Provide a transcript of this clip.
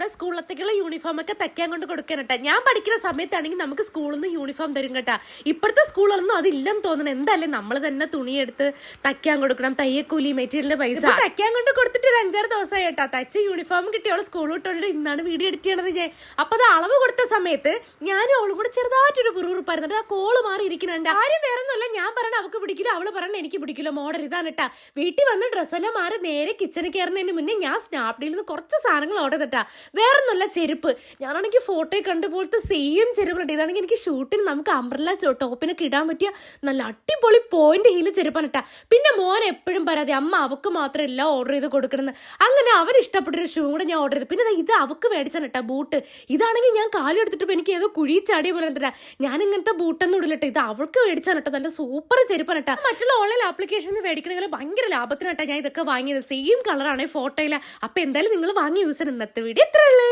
അവളുടെ സ്കൂളിലത്തേക്കുള്ള യൂണിഫോം ഒക്കെ തയ്ക്കാൻ കൊണ്ട് കൊടുക്കാനട്ടാ. ഞാൻ പഠിക്കുന്ന സമയത്താണെങ്കിൽ നമുക്ക് സ്കൂളിൽ നിന്ന് യൂണിഫോം തരും കേട്ടാ. ഇപ്പോഴത്തെ സ്കൂളുകളൊന്നും അതില്ലെന്ന് തോന്നണം. എന്തായാലും നമ്മൾ തന്നെ തുണിയെടുത്ത് തയ്ക്കാൻ കൊടുക്കണം, തയ്യക്കൂലി, മെറ്റീരിയലിന്റെ പൈസ. തയ്ക്കാൻ കൊണ്ട് കൊടുത്തിട്ട് ഒരു 5-6 ദിവസമായി കേട്ടാ. തയ്ച്ച യൂണിഫോം കിട്ടിയവള് സ്കൂളിൽ വിട്ടോണ്ട് ഇന്നാണ് വീഡിയോ എഡിറ്റ് ചെയ്യണത് ഞാൻ. അപ്പൊ അത് അളവ് കൊടുത്ത സമയത്ത് ഞാനും അവളും കൂടെ ചെറുതായിട്ടൊരു പുറകുറുപ്പായിരുന്നു. ആ കോള് മാറി ഇരിക്കുന്നുണ്ട്. ആരും വേറെ ഒന്നുമല്ല, ഞാൻ പറഞ്ഞ അവൾക്ക് പിടിക്കില്ല, അവള് പറഞ്ഞ എനിക്ക് പിടിക്കില്ല. മോഡൽ ഇതാണ് കേട്ടാ. വീട്ടിൽ വന്ന് ഡ്രസ്സെല്ലാം മാറി നേരെ കിച്ചണിൽ കയറുന്നതിന് മുന്നേ ഞാൻ സ്നാപ്ഡീലിൽ നിന്ന് കുറച്ച് സാധനങ്ങൾ ഓർഡർ ചെയ്തിട്ടാ. വേറെ ഒന്നുമല്ല, ചെരുപ്പ്. ഞാനാണെങ്കിൽ ഫോട്ടോയിൽ കണ്ടുപോലത്തെ സെയിം ചെരുപ്പുണ്ട്. ഇതാണെങ്കിൽ എനിക്ക് ഷൂട്ടിന് നമുക്ക് അംബ്രല്ല ടോപ്പിനൊക്കെ ഇടാൻ പറ്റിയ നല്ല അടിപൊളി പോയിന്റ് ഹീല് ചെരുപ്പാണ് കേട്ടാ. പിന്നെ മോൻ എപ്പോഴും പരാതി, അമ്മ അവക്ക് മാത്രം എല്ലാം ഓർഡർ ചെയ്ത് കൊടുക്കണമെന്ന്. അങ്ങനെ അവന് ഇഷ്ടപ്പെട്ടൊരു ഷൂ കൂടെ ഞാൻ ഓർഡർ ചെയ്തു. പിന്നെ ഇത് അവക്ക് മേടിച്ചാണ് കേട്ടാ, ബൂട്ട്. ഇതാണെങ്കിൽ ഞാൻ കാലം എടുത്തിട്ട് എനിക്ക് ഏതോ കുഴി ചാടിയ പോലെ എന്താ, ഞാൻ ഇങ്ങനത്തെ ബൂട്ടൊന്നും ഇടില്ലട്ടെ. ഇത് അവൾക്ക് മേടിച്ചാണ് കേട്ടോ. നല്ല സൂപ്പർ ചെരുപ്പാണ് കേട്ടാ. മറ്റുള്ള ഓൺലൈൻ ആപ്ലിക്കേഷനിൽ മേടിക്കണമെങ്കിൽ ഭയങ്കര ലാഭത്തിനാട്ടാ ഞാൻ ഇതൊക്കെ വാങ്ങിയത്. സെയിം കളറാണ് ഫോട്ടോയില്. അപ്പൊ എന്തായാലും നിങ്ങൾ വാങ്ങി യൂസ് ചെയ്യുന്ന ഇന്നത്തെ വീഡിയോ ഇത്രയുള്ളൂ.